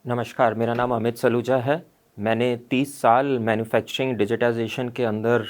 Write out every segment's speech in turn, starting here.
नमस्कार, मेरा नाम अमित सलूजा है। मैंने 30 साल मैन्युफैक्चरिंग डिजिटाइज़ेशन के अंदर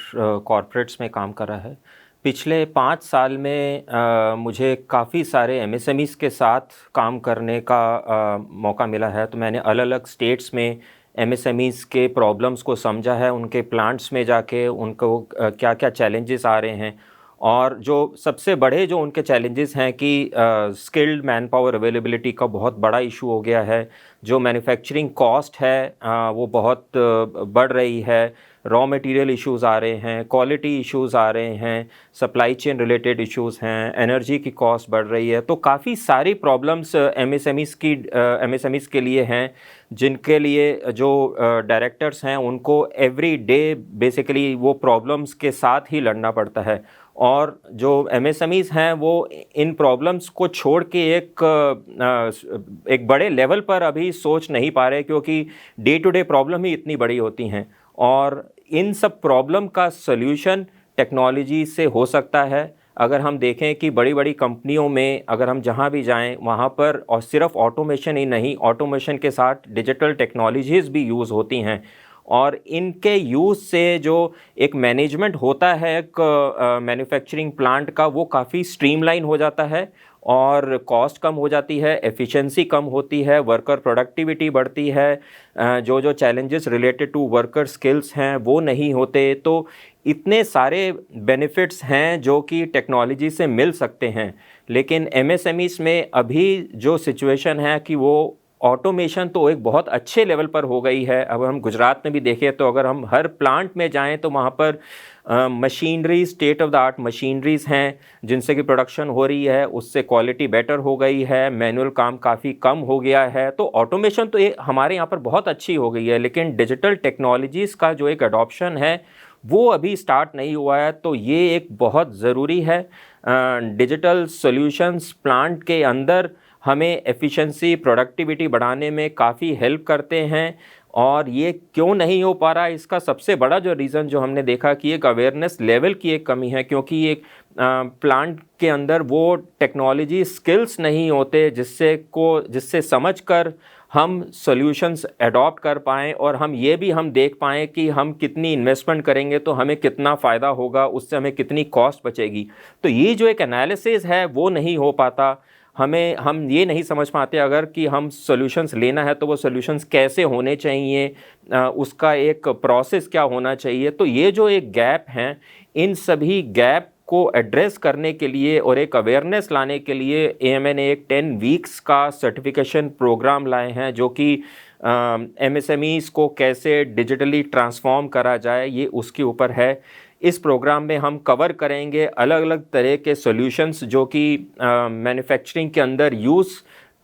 कॉर्पोरेट्स में काम करा है। पिछले 5 साल में मुझे काफ़ी सारे एमएसएमईज़ के साथ काम करने का मौका मिला है। तो मैंने अलग-अलग स्टेट्स में एमएसएमईज़ के प्रॉब्लम्स को समझा है, उनके प्लांट्स में जाके उनको क्या-क्या चैलेंजेस आ रहे हैं और जो सबसे बड़े जो उनके चैलेंजेस हैं कि स्किल्ड मैन पावर अवेलेबिलिटी का बहुत बड़ा इशू हो गया है। जो मैन्युफैक्चरिंग कॉस्ट है वो बहुत बढ़ रही है। रॉ मटेरियल इश्यूज़ आ रहे हैं, क्वालिटी इश्यूज़ आ रहे हैं, सप्लाई चेन रिलेटेड इश्यूज़ हैं, एनर्जी की कॉस्ट बढ़ रही है। तो काफ़ी सारी प्रॉब्लम्स एमएसएमईज़ के लिए हैं, जिनके लिए जो डायरेक्टर्स हैं उनको एवरी डे बेसिकली वो प्रॉब्लम्स के साथ ही लड़ना पड़ता है। और जो एमएसएमईज़ हैं वो इन प्रॉब्लम्स को छोड़ के एक बड़े लेवल पर अभी सोच नहीं पा रहे, क्योंकि डे टू डे प्रॉब्लम ही इतनी बड़ी होती हैं। और इन सब प्रॉब्लम का सल्यूशन टेक्नोलॉजी से हो सकता है। अगर हम देखें कि बड़ी-बड़ी कंपनियों में अगर हम जहाँ भी जाएँ वहाँ पर और सिर्फ ऑटोमेशन ही नहीं, ऑटोमेशन के साथ डिजिटल टेक्नोलॉजीज़ भी यूज़ होती हैं। और इनके यूज़ से जो एक मैनेजमेंट होता है एक मैन्युफैक्चरिंग प्लांट का, वो काफ़ी स्ट्रीमलाइन हो जाता है और कॉस्ट कम हो जाती है, एफिशिएंसी कम होती है, वर्कर प्रोडक्टिविटी बढ़ती है। जो challenges related to worker skills हैं वो नहीं होते। तो इतने सारे बेनिफिट्स हैं जो कि टेक्नोलॉजी से मिल सकते हैं। लेकिन एमएसएमईज़ में अभी जो सिचुएशन है कि वो ऑटोमेशन तो एक बहुत अच्छे लेवल पर हो गई है। अब हम गुजरात में भी देखें तो अगर हम हर प्लांट में जाएं तो वहाँ पर machinery, state of the art machineries हैं जिनसे कि प्रोडक्शन हो रही है, उससे क्वालिटी बेटर हो गई है, मैनुअल काम काफ़ी कम हो गया है। तो ऑटोमेशन तो ये हमारे यहाँ पर बहुत अच्छी हो गई है, लेकिन डिजिटल टेक्नोलॉजीज़ का जो एक अडॉप्शन है वो अभी स्टार्ट नहीं हुआ है। तो ये एक बहुत ज़रूरी है। डिजिटल सॉल्यूशंस प्लांट के अंदर हमें एफिशिएंसी, प्रोडक्टिविटी बढ़ाने में काफ़ी हेल्प करते हैं। और ये क्यों नहीं हो पा रहा है, इसका सबसे बड़ा जो रीज़न जो हमने देखा कि एक अवेयरनेस लेवल की एक कमी है, क्योंकि एक प्लांट के अंदर वो टेक्नोलॉजी स्किल्स नहीं होते जिससे समझकर हम सॉल्यूशंस अडॉप्ट कर पाएँ और हम देख पाएँ कि हम कितनी इन्वेस्टमेंट करेंगे तो हमें कितना फ़ायदा होगा, उससे हमें कितनी कॉस्ट बचेगी। तो ये जो एक एनालिसिस है वो नहीं हो पाता। हम ये नहीं समझ पाते अगर कि हम सॉल्यूशंस लेना है तो वो सॉल्यूशंस कैसे होने चाहिए, उसका एक प्रोसेस क्या होना चाहिए। तो ये जो एक गैप हैं, इन सभी गैप को एड्रेस करने के लिए और एक अवेयरनेस लाने के लिए एएमए ने एक 10 वीक्स का सर्टिफिकेशन प्रोग्राम लाए हैं, जो कि एमएसएमईज़ को कैसे डिजिटली ट्रांसफॉर्म करा जाए ये उसके ऊपर है। इस प्रोग्राम में हम कवर करेंगे अलग-अलग तरह के सॉल्यूशंस जो कि मैन्युफैक्चरिंग के अंदर यूज़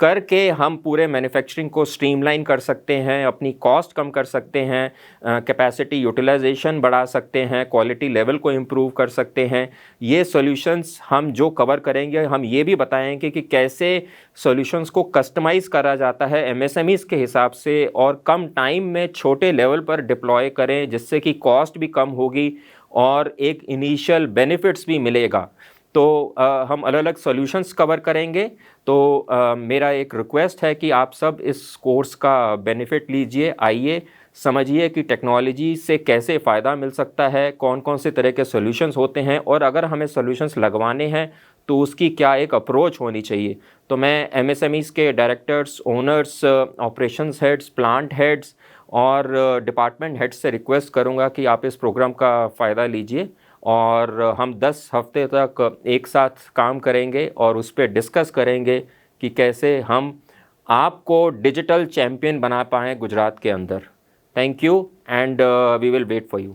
करके हम पूरे मैन्युफैक्चरिंग को स्ट्रीमलाइन कर सकते हैं, अपनी कॉस्ट कम कर सकते हैं, कैपेसिटी यूटिलाइजेशन बढ़ा सकते हैं, क्वालिटी लेवल को इम्प्रूव कर सकते हैं। ये सॉल्यूशंस हम जो कवर करेंगे, हम ये भी बताएंगे कि कैसे सॉल्यूशंस को कस्टमाइज़ करा जाता है एमएसएमईज़ के हिसाब से और कम टाइम में छोटे लेवल पर डिप्लॉय करें, जिससे कि कॉस्ट भी कम होगी और एक इनिशियल बेनिफिट्स भी मिलेगा। तो हम अलग-अलग सॉल्यूशंस कवर करेंगे। तो मेरा एक रिक्वेस्ट है कि आप सब इस कोर्स का बेनिफिट लीजिए, आइए, समझिए कि टेक्नोलॉजी से कैसे फ़ायदा मिल सकता है, कौन-कौन से तरह के सॉल्यूशंस होते हैं और अगर हमें सॉल्यूशंस लगवाने हैं तो उसकी क्या एक अप्रोच होनी चाहिए। तो मैं एमएसएमईज़ के directors, owners, operations heads, plant heads और डिपार्टमेंट हेड से रिक्वेस्ट करूंगा कि आप इस प्रोग्राम का फ़ायदा लीजिए और हम 10 हफ्ते तक एक साथ काम करेंगे और उस पर डिस्कस करेंगे कि कैसे हम आपको डिजिटल चैम्पियन बना पाएँ गुजरात के अंदर। Thank you and we will wait for you.